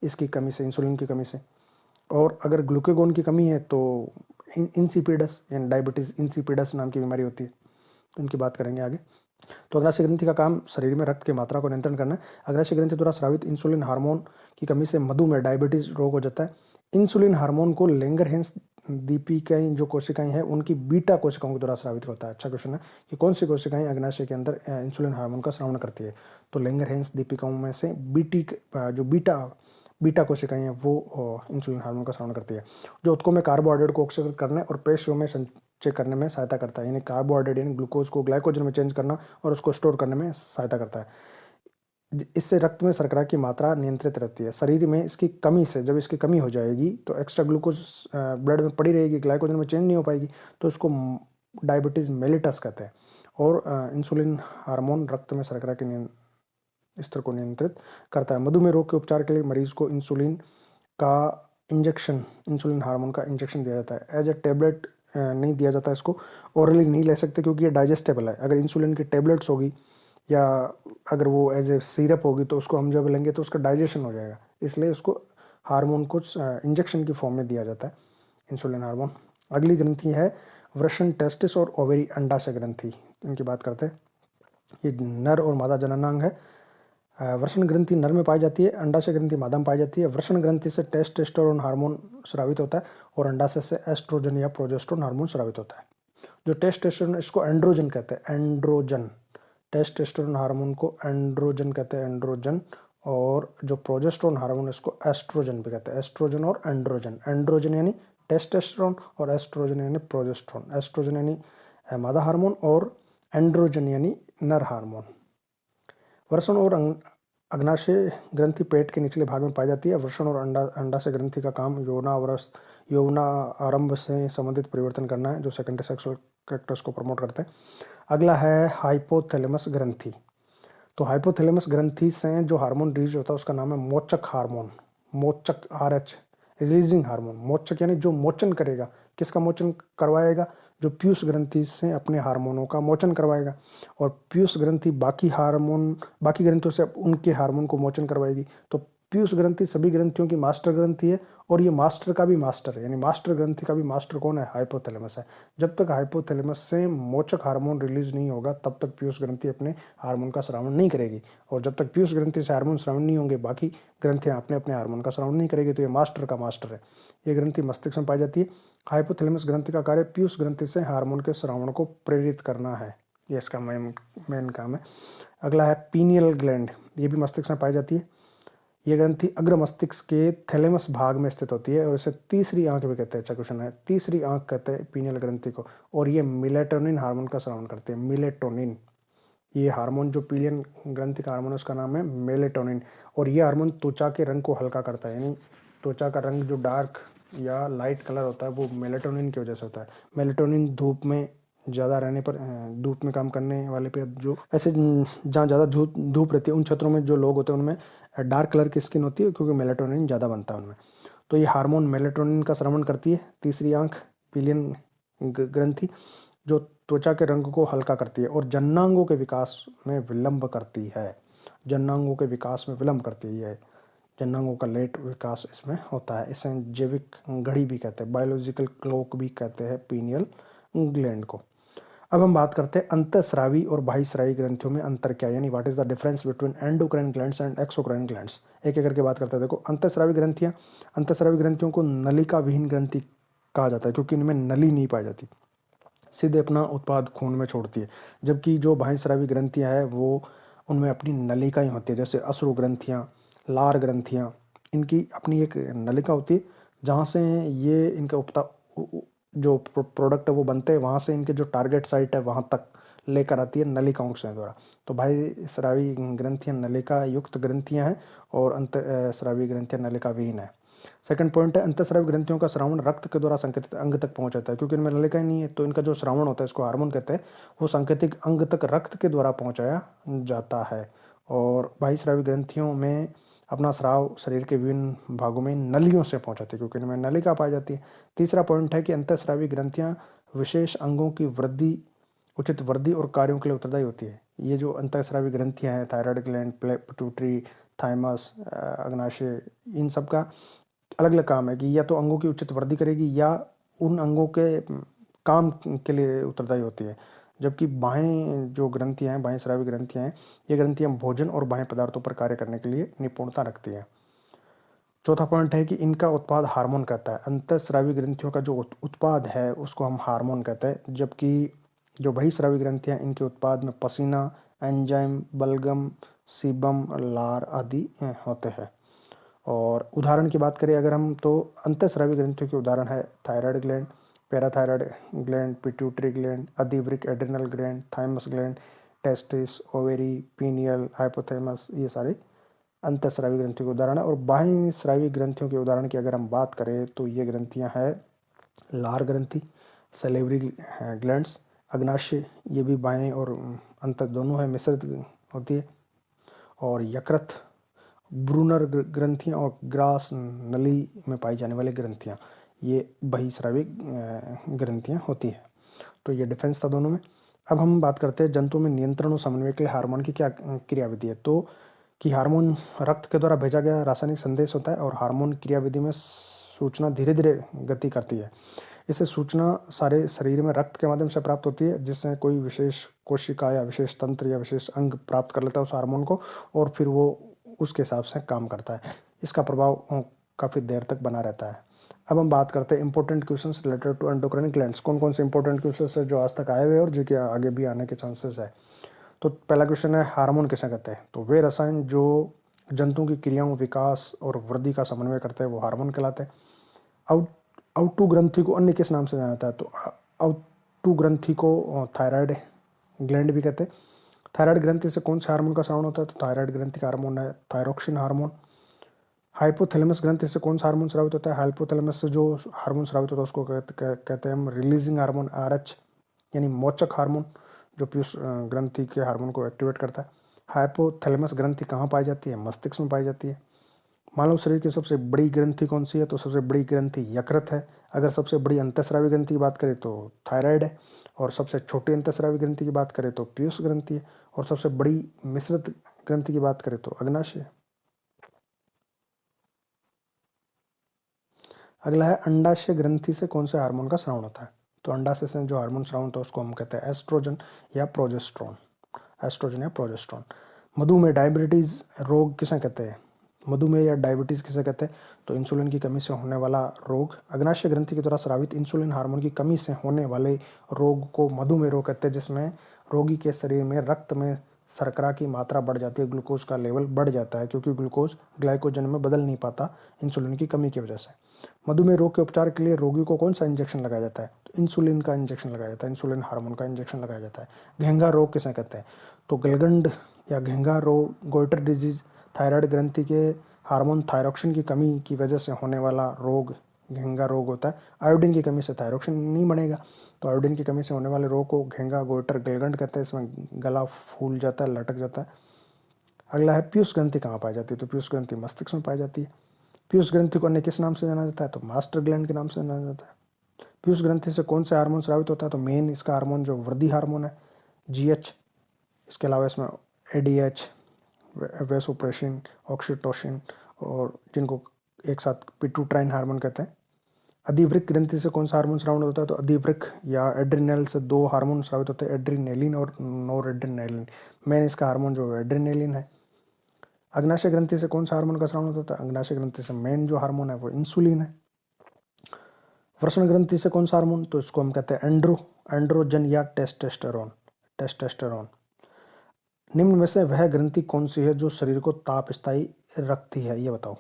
इसकी कमी से, इंसुलिन की कमी से। और अगर ग्लूकागोन की कमी है तो इंसिपिडस यानी डायबिटीज इंसिपिडस नाम की बीमारी होती है, तो इनकी बात करेंगे आगे। तो अग्न्याशय ग्रंथि का काम शरीर में रक्त की मात्रा को नियंत्रण करना है। अग्न्याशय ग्रंथि द्वारा स्रावित इंसुलिन हार्मोन की कमी से मधुमेह, डायबिटीज रोग हो जाता है। इंसुलिन हार्मोन को लैंगरहैंस दीपिकाएं जो कोशिकाएं हैं उनकी बीटा कोशिकाओं के द्वारा स्रावित होता है। अच्छा क्वेश्चन है कि कौन सी कोशिकाएं अग्न्याशय के अंदर इंसुलिन हार्मोन का स्रावन करती है। तो लैंगरहैंस दीपिकाओं में से जो बीटा कोशिकाएं हैं वो इंसुलिन हार्मोन का स्रावन करती है, जो उत्कों में कार्बोहाइड्रेट को ऑक्सीकृत करने और पेशियों में संचय करने में सहायता करता है। यानी कार्बोहाइड्रेट यानी ग्लूकोज को ग्लाइकोजन में चेंज करना और उसको स्टोर करने में सहायता करता है। इससे रक्त में शर्करा की मात्रा नियंत्रित रहती है। शरीर में इसकी कमी से, जब इसकी कमी हो जाएगी तो एक्स्ट्रा ग्लूकोज ब्लड में पड़ी रहेगी, ग्लाइकोजन में चेंज नहीं हो पाएगी, तो उसको डायबिटीज मेलिटस कहते हैं। और इंसुलिन हार्मोन रक्त में शर्करा के स्तर को नियंत्रित करता है। मधुमेह रोग के उपचार के लिए मरीज को इंसुलिन हार्मोन का इंजेक्शन दिया जाता है। एज ए टेबलेट नहीं दिया जाता, इसको ओरली नहीं ले सकते क्योंकि ये डाइजेस्टेबल है। अगर इंसुलिन की टेबलेट्स होगी या अगर वो एज ए सिरप होगी तो उसको हम जब लेंगे तो उसका डाइजेशन हो जाएगा, इसलिए उसको हार्मोन को इंजेक्शन की फॉर्म में दिया जाता है, इंसुलिन हार्मोन। अगली ग्रंथि है वृषण, टेस्टिस और ओवेरी, अंडाशय ग्रंथि, इनकी बात करते हैं। ये नर और मादा जननांग है। वृषण ग्रंथि नर में पाई जाती है, अंडाशय ग्रंथि मादा में पाई जाती है। वृषण ग्रंथि से टेस्टोस्टेरोन हार्मोन स्रावित होता है और अंडाशय से एस्ट्रोजन या प्रोजेस्टेरोन हार्मोन स्रावित होता है। जो टेस्टोस्टेरोन, इसको एंड्रोजन कहते हैं, एंड्रोजन। टेस्टोस्टेरोन हार्मोन को एंड्रोजन कहते हैं, एंड्रोजन। और जो प्रोजेस्टेरोन हार्मोन इसको एस्ट्रोजन भी कहते हैं, एस्ट्रोजन और एंड्रोजन। एंड्रोजन यानी टेस्टोस्टेरोन और एस्ट्रोजन यानी प्रोजेस्टेरोन। एस्ट्रोजन यानी मादा हार्मोन और एंड्रोजन यानी नर हार्मोन। वृषण और अग्न्याशय ग्रंथि पेट के निचले भाग में पाई जाती है। वृषण और अंडाशय ग्रंथि का काम यौना आरंभ से संबंधित परिवर्तन करना है, जो सेकेंडरी सेक्सुअल कैरेक्टर्स को प्रमोट करते हैं। अगला है हाइपोथैलेमस ग्रंथि। तो हाइपोथैलेमस ग्रंथि से जो हार्मोन रिलीज होता है उसका नाम है मोचक हार्मोन, मोचक RH, रिलीजिंग हार्मोन। मोचक यानी जो मोचन करेगा, किसका मोचन करवाएगा? जो पीयूष ग्रंथि से अपने हार्मोनों का मोचन करवाएगा। और पीयूष ग्रंथि बाकी ग्रंथियों से उनके हार्मोन को मोचन करवाएगी। तो पीयूष ग्रंथि सभी ग्रंथियों की मास्टर ग्रंथि है और ये मास्टर का भी मास्टर है, यानी मास्टर ग्रंथि का भी मास्टर कौन है? हाइपोथैलेमस है। जब तक हाइपोथैलेमस से मोचक हार्मोन रिलीज नहीं होगा तब तक पीयूष ग्रंथि अपने हार्मोन का स्रावण नहीं करेगी, और जब तक पीयूष ग्रंथि से हार्मोन स्रावण नहीं होंगे बाकी ग्रंथियां अपने अपने हार्मोन का स्रावण नहीं करेगी। तो ये मास्टर का मास्टर है। ये ग्रंथि मस्तिष्क में पाई जाती है। हाइपोथैलेमस ग्रंथि का कार्य पीयूष ग्रंथि से हार्मोन के स्रावण को प्रेरित करना है, ये इसका मेन काम है। अगला है पीनियल ग्लैंड, ये भी मस्तिष्क में पाई जाती है। ये ग्रंथि अग्र मस्तिष्क के थैलेमस भाग में स्थित होती है और इसे तीसरी आंख भी कहते हैं। अच्छा क्वेश्चन है, तीसरी आंख कहते हैं पीनियल ग्रंथि को, और ये मिलेटोनिन हार्मोन का स्रावण करते हैं। मिलेटोनिन, ये हार्मोन जो पीनियल ग्रंथि का हार्मोन है उसका नाम है मेलेटोनिन, और ये हार्मोन त्वचा के रंग को हल्का करता है, यानी त्वचा का रंग जो डार्क या लाइट कलर होता है वो मेलेटोनिन की वजह से होता है। मेलेटोनिन धूप में ज़्यादा रहने पर, धूप में काम करने वाले पे, जो ऐसे जहाँ ज़्यादा धूप रहती है उन क्षेत्रों में जो लोग होते हैं उनमें डार्क कलर की स्किन होती है, क्योंकि मेलेटोनिन ज़्यादा बनता है उनमें। तो ये हार्मोन मेलेटोनिन का स्रावण करती है तीसरी आंख पीलियन ग्रंथि, जो त्वचा के रंग को हल्का करती है और जननांगों के विकास में विलंब करती है। जननांगों के विकास में विलंब करती है, जननांगों का लेट विकास इसमें होता है। इसे जैविक घड़ी भी कहते हैं, बायोलॉजिकल क्लॉक भी कहते हैं पीनियल ग्लैंड को। अब हम बात करते हैं अंतःस्रावी और बाह्यस्रावी ग्रंथियों में अंतर क्या है, यानी what is the difference between endocrine glands and exocrine glands. एक एक करके बात करते हैं। देखो, अंतःस्रावी ग्रंथियां, अंतःस्रावी ग्रंथियों को नलिका विहीन ग्रंथि कहा जाता है क्योंकि इनमें नली नहीं पाई जाती, सीधे अपना उत्पाद खून में छोड़ती है। जबकि जो बाह्यस्रावी ग्रंथियां हैं वो उनमें अपनी नलिका ही होती है, जैसे अश्रु ग्रंथियां, लार ग्रंथियां, इनकी अपनी एक नलिका होती है जहाँ से ये इनके जो प्रोडक्ट है वो बनते हैं, वहाँ से इनके जो टारगेट साइट है वहाँ तक लेकर आती है नलिकाओं के द्वारा। तो बाह्यस्रावी ग्रंथियां नलिका युक्त ग्रंथियां हैं और अंतःस्रावी ग्रंथियां नलिका विहीन है। सेकंड पॉइंट है, अंतःस्रावी ग्रंथियों का स्रावण रक्त के द्वारा संकेतित अंग तक पहुंच जाता है, क्योंकि इनमें नलिका ही नहीं है तो इनका जो स्रावण होता है, इसको हार्मोन कहते हैं, वो संकेतिक अंग तक रक्त के द्वारा पहुंचाया जाता है। और बाह्यस्रावी ग्रंथियों में अपना स्राव शरीर के विभिन्न भागों में नलियों से पहुंचाती है, क्योंकि इनमें नलिका पाई जाती है। तीसरा पॉइंट है कि अंतःस्रावी ग्रंथियां विशेष अंगों की वृद्धि, उचित वृद्धि और कार्यों के लिए उत्तरदायी होती है। ये जो अंतःस्रावी ग्रंथियां हैं, थायराइड ग्लैंड, पिट्यूटरी, थाइमस, अग्नाशय, इन सब का अलग अलग काम है कि या तो अंगों की उचित वृद्धि करेगी या उन अंगों के काम के लिए उत्तरदायी होती है। जबकि बाह्य जो ग्रंथियां हैं, बाह्यस्रावी ग्रंथियां हैं, ये ग्रंथियां भोजन और बाह्य पदार्थों पर कार्य करने के लिए निपुणता रखती हैं। चौथा पॉइंट है कि इनका उत्पाद हार्मोन कहता है। अंतःस्रावी ग्रंथियों का जो उत्पाद है उसको हम हार्मोन कहते हैं, जबकि जो बहिस्रावी ग्रंथियां इनके उत्पाद में पसीना, एंजाइम, बलगम, सीबम, लार आदि होते हैं। और उदाहरण की बात करें अगर हम, तो अंतःस्रावी ग्रंथियों के उदाहरण है thyroid gland, parathyroid gland, pituitary gland, अधिवृक्क adrenal gland, thymus gland, testis, ovary, pineal, hypothalamus, ये सारे अंतःस्रावी ग्रंथियों के उदाहरण है। और बाह्यस्रावी ग्रंथियों के उदाहरण की अगर हम बात करें तो ये ग्रंथियां हैं लार ग्रंथि, सलेवरी ग्लैंड्स, अग्नाशय, ये भी बाह्य और अंत दोनों है, मिश्रित होती है। और यकृत, ब्रूनर ग्रंथियां और ग्रास नली में पाई जाने वाली ग्रंथियां, ये बहिस्रावी ग्रंथियां होती है। तो ये डिफरेंस था दोनों में। अब हम बात करते हैं जंतु में नियंत्रण और समन्वय के लिए हार्मोन की क्या क्रियाविधि है। तो कि हार्मोन रक्त के द्वारा भेजा गया रासायनिक संदेश होता है और हार्मोन क्रियाविधि में सूचना धीरे धीरे गति करती है। इसे सूचना सारे शरीर में रक्त के माध्यम से प्राप्त होती है, जिससे कोई विशेष कोशिका या विशेष तंत्र या विशेष अंग प्राप्त कर लेता है उस हार्मोन को, और फिर वो उसके हिसाब से काम करता है। इसका प्रभाव काफ़ी देर तक बना रहता है। अब हम बात करते हैं important questions related to endocrine glands. कौन कौन से इंपॉर्टेंट क्वेश्चंस है जो आज तक आए हुए हैं और जो कि आगे भी आने के चांसेस है। तो पहला क्वेश्चन है, हार्मोन किसे कहते हैं। तो वे रसायन जो जंतु की क्रियाओं, विकास और वृद्धि का समन्वय करते हैं वो हार्मोन कहलाते हैं। आउटू ग्रंथि को अन्य किस नाम से जाना जाता है। तो आउटू ग्रंथि को थायराइड ग्लैंड भी कहते हैं। थायराइड ग्रंथि से कौन से हार्मोन का स्रावण होता है। तो थायराइड ग्रंथि का हार्मोन है थायरोक्सिन हार्मोन। हाइपोथैलेमस ग्रंथि से कौन सा हार्मोन स्रावित होता है। हाइपोथैलेमस से जो हार्मोन स्रावित होता है उसको कहते हैं हम रिलीजिंग हार्मोन, RH, यानी मोचक हार्मोन, जो पीयूष ग्रंथि के हार्मोन को एक्टिवेट करता है। हाइपोथैलेमस ग्रंथि कहाँ पाई जाती है। मस्तिष्क में पाई जाती है। मानव शरीर की सबसे बड़ी ग्रंथि कौन सी है। तो सबसे बड़ी ग्रंथि यकृत है। अगर सबसे बड़ी अंतःस्रावी ग्रंथि की बात करें तो थायराइड है। और सबसे छोटी अंतःस्रावी ग्रंथि की बात करें तो पीयूष ग्रंथि है। और सबसे बड़ी मिश्रित ग्रंथि की बात करें तो अग्नाशय है। अगला है अंडाशय ग्रंथि से कौन से हार्मोन का स्राव होता है? तो अंडाशय से जो हार्मोन स्राव होता है उसको हम कहते हैं एस्ट्रोजन या प्रोजेस्ट्रॉन। एस्ट्रोजन या प्रोजेस्ट्रॉन। मधुमेह डायबिटीज रोग किसे कहते हैं? मधुमेह या डायबिटीज किसे कहते हैं? तो इंसुलिन की कमी से होने वाला रोग। अग्नाशय ग्रंथि के द्वारा स्रावित इंसुलिन हार्मोन की कमी से होने वाले रोग को मधुमेह रोग कहते हैं, जिसमें रोगी के शरीर में रक्त में शर्करा की मात्रा बढ़ जाती है, ग्लूकोज का लेवल बढ़ जाता है, क्योंकि ग्लूकोज ग्लाइकोजन में बदल नहीं पाता इंसुलिन की कमी की वजह से। मधुमेह रोग के उपचार के लिए रोगी को कौन सा इंजेक्शन लगाया जाता है? तो इंसुलिन का इंजेक्शन लगाया जाता है, इंसुलिन हार्मोन का इंजेक्शन लगाया जाता है। घेंघा रोग किसे कहते हैं? तो गलगंड या घेंघा रोग, गोइटर डिजीज, थायराइड ग्रंथि के हार्मोन थायरोक्सिन की कमी की वजह से होने वाला रोग घेंघा रोग होता है। आयोडीन की कमी से थायरोक्सिन नहीं बनेगा, तो आयोडीन की कमी से होने वाले रोग को घेंघा, गोइटर, गलगंड कहते हैं। इसमें गला फूल जाता है, लटक जाता है। अगला है पीयूष ग्रंथि कहाँ पाई जाती है? तो पीयूष ग्रंथि मस्तिष्क में पाई जाती है। पीयूष ग्रंथि को अन्य किस नाम से जाना जाता है? तो मास्टर ग्लैंड के नाम से जाना जाता है। पीयूष ग्रंथि से कौन सा हार्मोन स्रावित होता है? तो मेन इसका हार्मोन जो वृद्धि हार्मोन है, जीएच। इसके अलावा इसमें एडीएच, वेसोप्रेसिन, ऑक्सीटोसिन, और जिनको एक साथ पिट्यूटाइन हार्मोन कहते हैं। अधिवृक्क ग्रंथि से कौन सा हार्मोन स्रावित होता है? तो अधिवृक्क या एड्रिनल से दो हार्मोन स्रावित होते हैं, एड्रीनेलिन और नोरेड्रेनालिन। मेन इसका हार्मोन जो एड्रीनेलिन है। अग्नाशय ग्रंथि से कौन सा हार्मोन का स्राव होता है? अग्नाशय ग्रंथि से मेन जो हार्मोन है वो इंसुलिन है। वृषण ग्रंथि से कौन सा हार्मोन? तो इसको हम कहते हैं एंड्रोजन या टेस्टोस्टेरोन। निम्न में से वह ग्रंथि कौन सी है जो शरीर को ताप स्थायी रखती है? ये बताओ,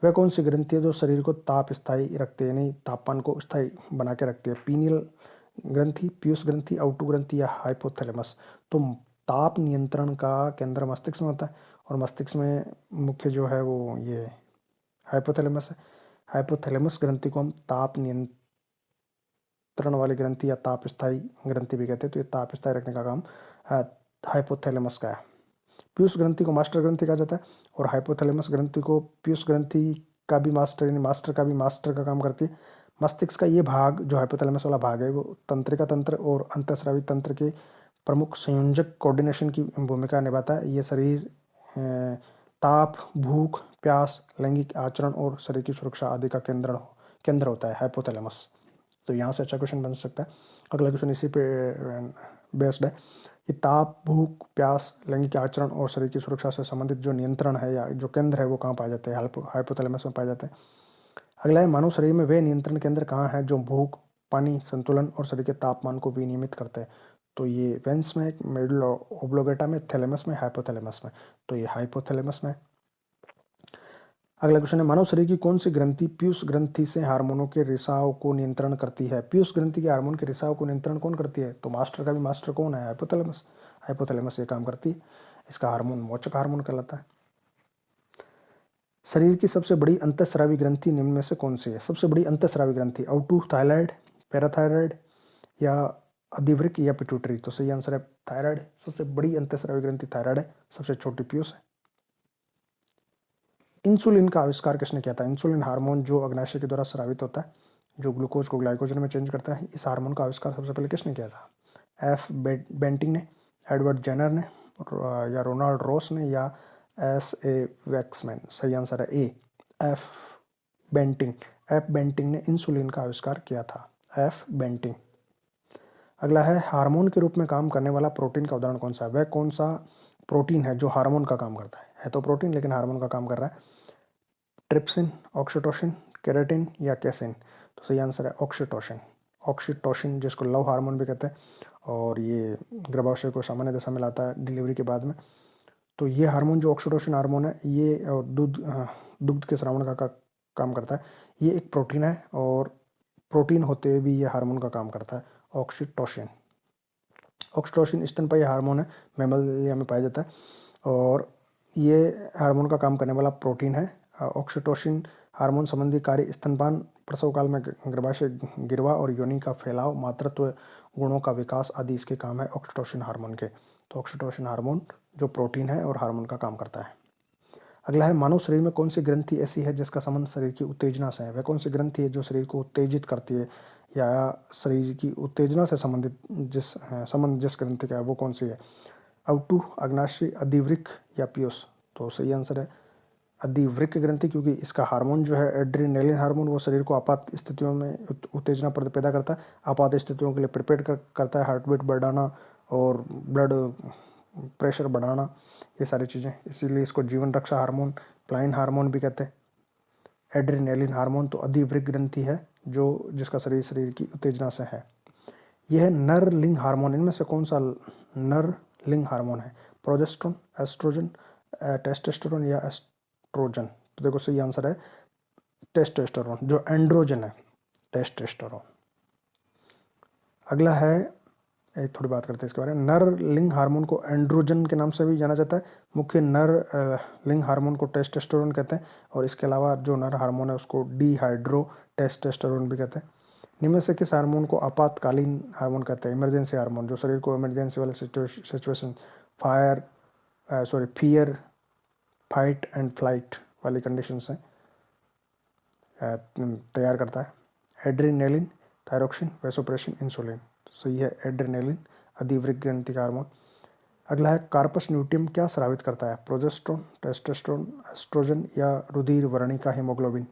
वह कौन सी ग्रंथि है जो शरीर को ताप स्थायी रखती है, यानी तापमान को स्थायी बना के रखती है? पीनियल ग्रंथि, पीयूष ग्रंथि, आउटू ग्रंथि या हाइपोथैलेमस? तो ताप नियंत्रण का केंद्र मस्तिष्क में होता है, और मस्तिष्क में मुख्य जो है वो ये हाइपोथैलेमस है। हाइपोथैलेमस ग्रंथि को हम ताप नियंत्रण वाली ग्रंथि या ताप स्थायी ग्रंथि भी कहते हैं। तो ये ताप स्थायी रखने का काम हाइपोथैलेमस का है। पीयूष ग्रंथि को मास्टर ग्रंथि कहा जाता है, और हाइपोथैलेमस ग्रंथि को पीयूष ग्रंथि का भी मास्टर, यानी मास्टर का भी मास्टर का काम करती है। मस्तिष्क का ये भाग जो हाइपोथैलेमस वाला भाग है वो तंत्रिका तंत्र और अंतःस्रावी तंत्र के प्रमुख संयोजक कोऑर्डिनेशन की भूमिका निभाता है। ये शरीर ताप, भूख, प्यास, लैंगिक आचरण और शरीर की सुरक्षा आदि का केंद्र होता है हाइपोथैलेमस। तो यहाँ से अच्छा क्वेश्चन बन सकता है। अगला क्वेश्चन इसी पे बेस्ड है कि ताप, भूख, प्यास, लैंगिक आचरण और शरीर की सुरक्षा से संबंधित जो नियंत्रण है या जो केंद्र है वो कहाँ पाए जाते हैं? हाइपोथैलेमस में पाए जाते हैं। अगला है मानव शरीर में वे नियंत्रण केंद्र कहाँ है जो भूख, पानी संतुलन और शरीर के तापमान को विनियमित करते हैं? तो ये वेंस में, मेडुला ओब्लोगेटा में, थैलेमस में, हाइपोथैलेमस में। तो ये हाइपोथैलेमस में। अगला क्वेश्चन है मानव शरीर की कौन सी ग्रंथि पीयूष ग्रंथि से हार्मोनों के रिसाव को नियंत्रण करती है? पीयूष ग्रंथि के हार्मोन के रिसाव को नियंत्रण कौन करती है? तो मास्टर का भी मास्टर कौन है? हाइपोथैलेमस। हाइपोथैलेमस ये काम करती है। इसका हार्मोन मोचक हार्मोन कहलाता है। शरीर की सबसे बड़ी अंतःस्रावी ग्रंथि निम्न में से कौन सी है? सबसे बड़ी अंतःस्रावी ग्रंथि आउटू, थायराइड, पैराथायराइड या अधिवृक्क या पिट्यूटरी? तो सही आंसर है थायराइड। सबसे बड़ी अंतःस्रावी ग्रंथि थायराइड है, सबसे छोटी पीयूष है। इंसुलिन का आविष्कार किसने किया था? इंसुलिन हार्मोन जो अग्नाशय के द्वारा स्रावित होता है, जो ग्लूकोज को ग्लाइकोजन में चेंज करता है, इस हार्मोन का आविष्कार सबसे पहले किसने किया था? एफ बेंटिंग ने, एडवर्ड जेनर ने, या रोनाल्ड रॉस ने, या एस ए वैक्समैन? सही आंसर है ए, एफ बेंटिंग। एफ बेंटिंग ने इंसुलिन का आविष्कार किया था, एफ बेंटिंग। अगला है हार्मोन के रूप में काम करने वाला प्रोटीन का उदाहरण कौन सा है? वह कौन सा प्रोटीन है जो हार्मोन का काम करता है तो प्रोटीन लेकिन हार्मोन का काम कर रहा है? ट्रिप्सिन, ऑक्सीटोसिन, केराटिन या कैसिन? तो सही आंसर है ऑक्सीटोसिन। ऑक्सीटोसिन जिसको लव हार्मोन भी कहते हैं, और ये गर्भाशय को सामान्य दशा में लाता है डिलीवरी के बाद में। तो ये हार्मोन जो ऑक्सीटोसिन हार्मोन है ये दुग्ध के स्रावण का काम करता है। ये एक प्रोटीन है, और प्रोटीन होते हुए भी ये हार्मोन का काम करता है, ऑक्सीटोसिन। ऑक्सीटोसिन स्तनपायी हार्मोन है, मैमलिया में पाया जाता है, और ये हार्मोन का काम करने वाला प्रोटीन है। ऑक्सीटोसिन हार्मोन संबंधी कार्य स्तनपान, प्रसव काल में गर्भाशय गिरवा और योनि का फैलाव, मातृत्व गुणों का विकास आदि इसके काम है ऑक्सीटोसिन हार्मोन के। तो ऑक्सीटोसिन हार्मोन जो प्रोटीन है और हार्मोन का काम करता है। अगला है मानव शरीर में कौन सी ग्रंथि ऐसी है जिसका संबंध शरीर की उत्तेजना से है? वह कौन सी ग्रंथि है जो शरीर को उत्तेजित करती है, या शरीर की उत्तेजना से संबंधित जिस ग्रंथि का है वो कौन सी है? आउटू, अग्नाशय, अधिवृक्क या पीयूष? तो सही आंसर है अधिवृक्क ग्रंथि, क्योंकि इसका हार्मोन जो है एड्रीनेलिन हार्मोन, वो शरीर को आपात स्थितियों में उत्तेजना पैदा करता है, आपात स्थितियों के लिए प्रिपेयर करता है, हार्ट बीट बढ़ाना और ब्लड प्रेशर बढ़ाना, ये सारी चीज़ें। इसीलिए इसको जीवन रक्षा हार्मोन, प्लाइन हार्मोन भी कहते हैं। एड्रीनेलिन हार्मोन तो अधिवृक्क ग्रंथि है जो जिसका शरीर की उत्तेजना से है। यह है नर लिंग हार्मोन। इनमें से कौन सा नर लिंग हार्मोन है? प्रोजेस्टेरोन, एस्ट्रोजन, टेस्टोस्टेरोन या एस्ट्रोजन? तो देखो सही आंसर है टेस्टोस्टेरोन, जो एंड्रोजन है, टेस्टोस्टेरोन। अगला है, एक थोड़ी बात करते हैं इसके बारे में। नर लिंग हार्मोन को एंड्रोजन के नाम से भी जाना जाता है। मुख्य नर लिंग हार्मोन को टेस्टोस्टेरोन कहते हैं, और इसके अलावा जो नर हार्मोन है उसको डिहाइड्रो टेस्टोस्टेरोन भी कहते हैं। निम्न से किस हार्मोन को आपातकालीन हार्मोन कहते हैं? इमरजेंसी हार्मोन, जो शरीर को इमरजेंसी वाले situation, fear, fight and flight वाली कंडीशन से तैयार करता है। Adrenaline, thyroxine, vasopressin, insulin. सही है एड्रीनेलिन, अधिवृक्क ग्रंथि का हार्मोन। अगला है कार्पस ल्यूटियम क्या स्रावित करता है? प्रोजेस्टेरोन, टेस्टोस्टेरोन, एस्ट्रोजन या रुधिर वर्णिका हीमोग्लोबिन?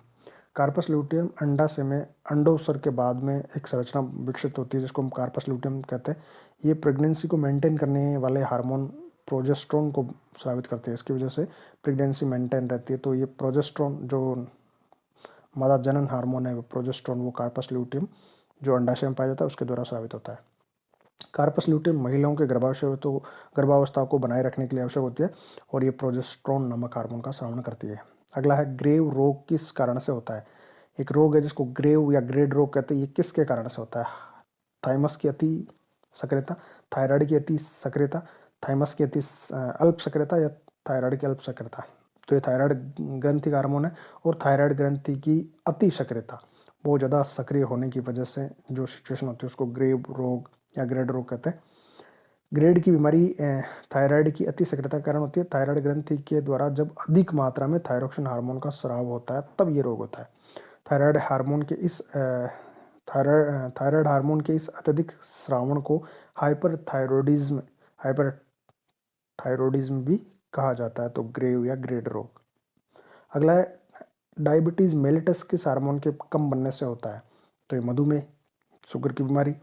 कार्पस ल्यूटियम अंडाशय में अंडोत्सर्ग के बाद में एक संरचना विकसित होती है जिसको हम कार्पस ल्यूटियम कहते हैं। ये प्रेगनेंसी को मेंटेन करने वाले हार्मोन प्रोजेस्टेरोन को स्रावित करते हैं। इसकी वजह से प्रेगनेंसी मेंटेन रहती है। तो ये प्रोजेस्टेरोन जो मादा जनन हार्मोन है, वो प्रोजेस्टेरोन, वो कार्पस ल्यूटियम जो अंडाशय में पाया जाता है उसके द्वारा स्रावित होता है। कार्पस ल्यूटियम महिलाओं के गर्भावस्था को बनाए रखने के लिए आवश्यक होती है, और ये प्रोजेस्टेरोन नामक हार्मोन का श्रावण करती है। अगला है ग्रेव रोग किस कारण से होता है? एक रोग है जिसको ग्रेव या ग्रेड रोग कहते हैं। ये किसके कारण से होता है? थाइमस की अति सक्रियता, थायराइड की अति सक्रियता, थाइमस की अति अल्प सक्रियता या थायराइड की अल्प सक्रियता? तो ये थायराइड ग्रंथि का हार्मोन है, और थायराइड ग्रंथि की अति सक्रियता, बहुत ज़्यादा सक्रिय होने की वजह से जो सिचुएशन होती है उसको ग्रेव रोग या ग्रेड रोग कहते हैं। ग्रेड की बीमारी थायराइड की अति सक्रियता के कारण होती है। थायराइड ग्रंथि के द्वारा जब अधिक मात्रा में थायरोक्सिन हार्मोन का स्राव होता है तब ये रोग होता है। थायराइड हार्मोन के इस अत्यधिक स्रावण को हाइपरथायरॉयडिज्म भी कहा जाता है। तो ग्रेव या ग्रेड रोग। अगला है डायबिटीज मेलिटस किस हार्मोन के कम बनने से होता है? तो ये मधुमेह, शुगर की बीमारी।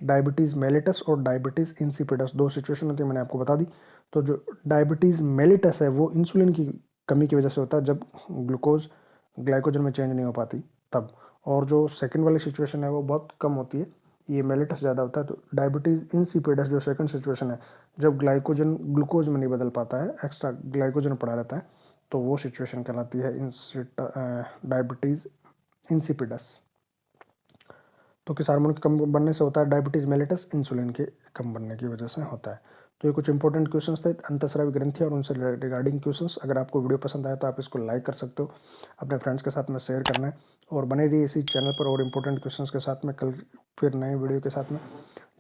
डायबिटीज मेलिटस और डायबिटीज इंसिपिडस दो सिचुएशन होती है, मैंने आपको बता दी। तो जो डायबिटीज मेलिटस है वो इंसुलिन की कमी की वजह से होता है, जब ग्लूकोज ग्लाइकोजन में चेंज नहीं हो पाती तब। और जो सेकंड वाली सिचुएशन है वो बहुत कम होती है, ये मेलिटस ज़्यादा होता है। तो डायबिटीज इंसिपिडस जो सेकंड सिचुएशन है, जब ग्लाइकोजन ग्लूकोज में नहीं बदल पाता है, एक्स्ट्रा ग्लाइकोजन पड़ा रहता है, तो वो सिचुएशन कहलाती है डायबिटीज इंसिपिडस। तो किस हार्मोन के कम बनने से होता है? डायबिटीज मेलिटस इंसुलिन के कम बनने की वजह से होता है। तो ये कुछ इंपॉर्टेंट क्वेश्चंस थे अंतःस्रावी ग्रंथि और उनसे रिगार्डिंग क्वेश्चंस। अगर आपको वीडियो पसंद आया तो आप इसको लाइक कर सकते हो, अपने फ्रेंड्स के साथ में शेयर करना है, और बने रहिए इसी चैनल पर और इम्पोर्टेंट क्वेश्चंस के साथ में। कल फिर नए वीडियो के साथ में,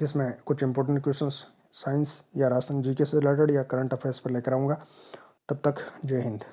जिसमें कुछ इंपॉर्टेंट क्वेश्चंस साइंस या राजस्थान जीके से रिलेटेड या करंट अफेयर्स पर लेकर आऊँगा। तब तक जय हिंद।